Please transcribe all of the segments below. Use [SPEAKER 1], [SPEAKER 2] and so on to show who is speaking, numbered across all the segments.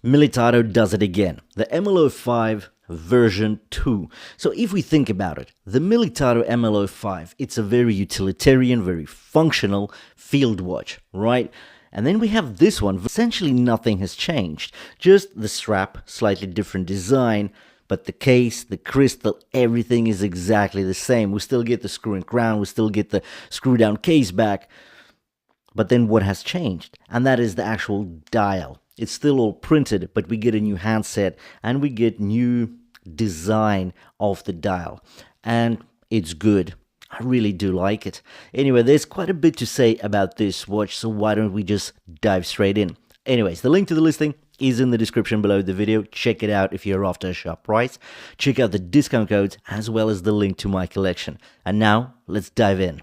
[SPEAKER 1] Militado does it again, the MLO5 version 2. So if we think about it, the Militado MLO5, it's a very utilitarian, very functional field watch, right? And then we have this one. Essentially nothing has changed, just the strap, slightly different design, but the case, the crystal, everything is exactly the same. We still get the screw and crown, we still get the screw down case back. But then what has changed? And that is the actual dial. It's still all printed, but we get a new handset and we get new design of the dial. And it's good. I really do like it. Anyway, there's quite a bit to say about this watch, so why don't we just dive straight in? Anyways, the link to the listing is in the description below the video. Check it out if you're after a sharp price. Check out the discount codes as well as the link to my collection. And now, let's dive in.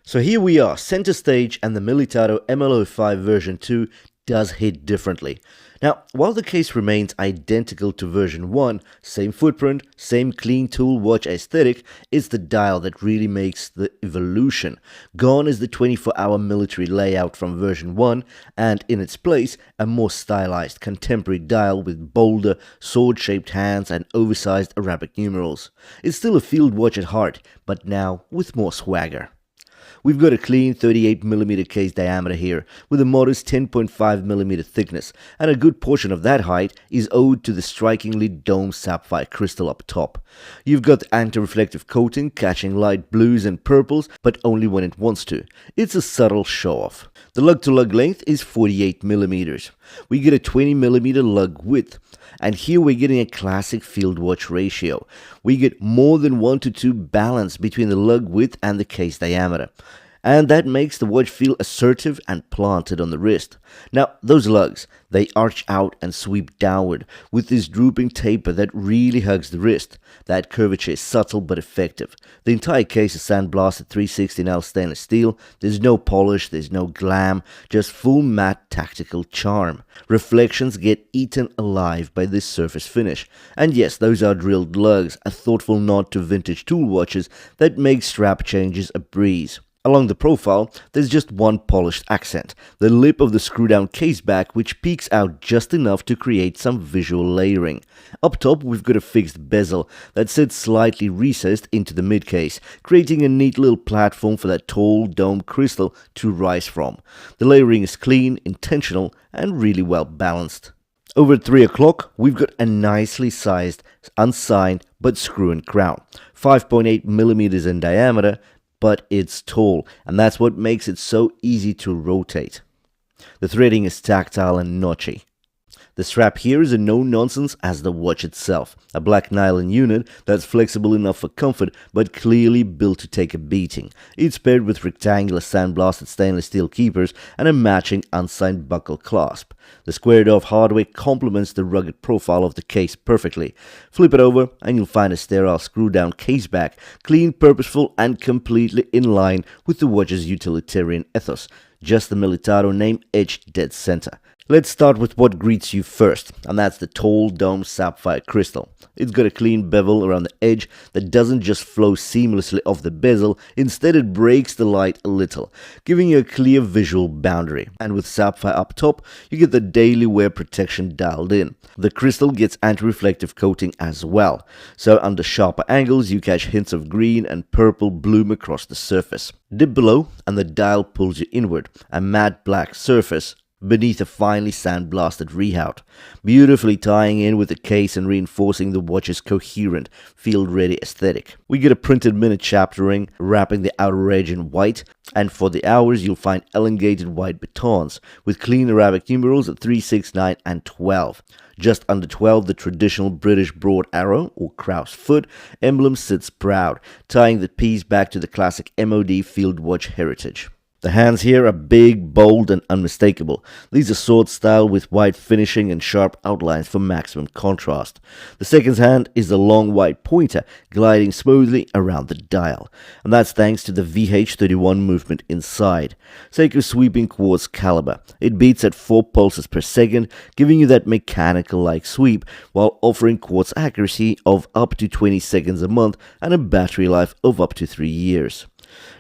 [SPEAKER 1] So here we are, center stage, and the Militado MLO5 version 2 does hit differently. Now, while the case remains identical to version 1, same footprint, same clean tool watch aesthetic, it's the dial that really makes the evolution. Gone is the 24-hour military layout from version 1, and in its place, a more stylized contemporary dial with bolder, sword-shaped hands and oversized Arabic numerals. It's still a field watch at heart, but now with more swagger. We've got a clean 38mm case diameter here, with a modest 10.5mm thickness, and a good portion of that height is owed to the strikingly domed sapphire crystal up top. You've got anti-reflective coating catching light blues and purples, but only when it wants to. It's a subtle show-off. The lug-to-lug length is 48mm. We get a 20mm lug width. And here we're getting a classic field watch ratio. We get more than 1:2 balance between the lug width and the case diameter. And that makes the watch feel assertive and planted on the wrist. Now, those lugs, they arch out and sweep downward with this drooping taper that really hugs the wrist. That curvature is subtle but effective. The entire case is sandblasted 316L stainless steel. There's no polish, there's no glam, just full matte tactical charm. Reflections get eaten alive by this surface finish. And yes, those are drilled lugs, a thoughtful nod to vintage tool watches that make strap changes a breeze. Along the profile, there's just one polished accent, the lip of the screw-down case back, which peeks out just enough to create some visual layering. Up top, we've got a fixed bezel that sits slightly recessed into the mid-case, creating a neat little platform for that tall domed crystal to rise from. The layering is clean, intentional, and really well balanced. Over at 3 o'clock, we've got a nicely sized, unsigned, but screw and crown, 5.8mm in diameter, but it's tall, and that's what makes it so easy to rotate. The threading is tactile and notchy. The strap here is a no-nonsense as the watch itself, a black nylon unit that's flexible enough for comfort but clearly built to take a beating. It's paired with rectangular sandblasted stainless steel keepers and a matching unsigned buckle clasp. The squared-off hardware complements the rugged profile of the case perfectly. Flip it over and you'll find a sterile screw-down case back, clean, purposeful, and completely in line with the watch's utilitarian ethos. Just the Militado name etched dead center. Let's start with what greets you first, and that's the tall domed sapphire crystal. It's got a clean bevel around the edge that doesn't just flow seamlessly off the bezel, instead it breaks the light a little, giving you a clear visual boundary. And with sapphire up top, you get the daily wear protection dialed in. The crystal gets anti-reflective coating as well, so under sharper angles you catch hints of green and purple bloom across the surface. Dip below and the dial pulls you inward, a matte black surface beneath a finely sandblasted rehaut, beautifully tying in with the case and reinforcing the watch's coherent, field-ready aesthetic. We get a printed minute chapter ring wrapping the outer edge in white, and for the hours you'll find elongated white batons with clean Arabic numerals at 3, 6, 9, and 12. Just under 12, the traditional British broad arrow, or crow's foot, emblem sits proud, tying the piece back to the classic MOD field watch heritage. The hands here are big, bold, and unmistakable. These are sword style with white finishing and sharp outlines for maximum contrast. The second hand is a long white pointer gliding smoothly around the dial, and that's thanks to the VH31 movement inside. Seiko sweeping quartz caliber. It beats at 4 pulses per second, giving you that mechanical-like sweep while offering quartz accuracy of up to 20 seconds a month and a battery life of up to 3 years.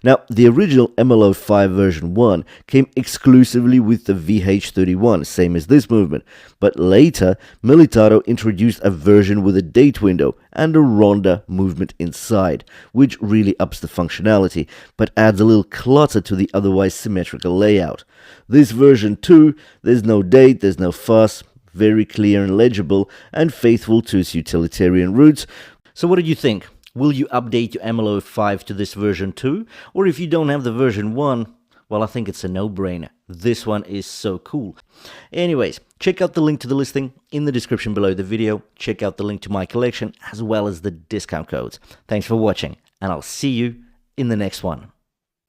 [SPEAKER 1] Now, the original MLO5 version 1 came exclusively with the VH31, same as this movement, but later Militado introduced a version with a date window and a ronda movement inside, which really ups the functionality, but adds a little clutter to the otherwise symmetrical layout. This version 2, there's no date, there's no fuss, very clear and legible, and faithful to its utilitarian roots. So what did you think? Will you update your MLO5 to this version 2? Or if you don't have the version 1, well, I think it's a no-brainer. This one is so cool. Anyways, check out the link to the listing in the description below the video. Check out the link to my collection as well as the discount codes. Thanks for watching, and I'll see you in the next one.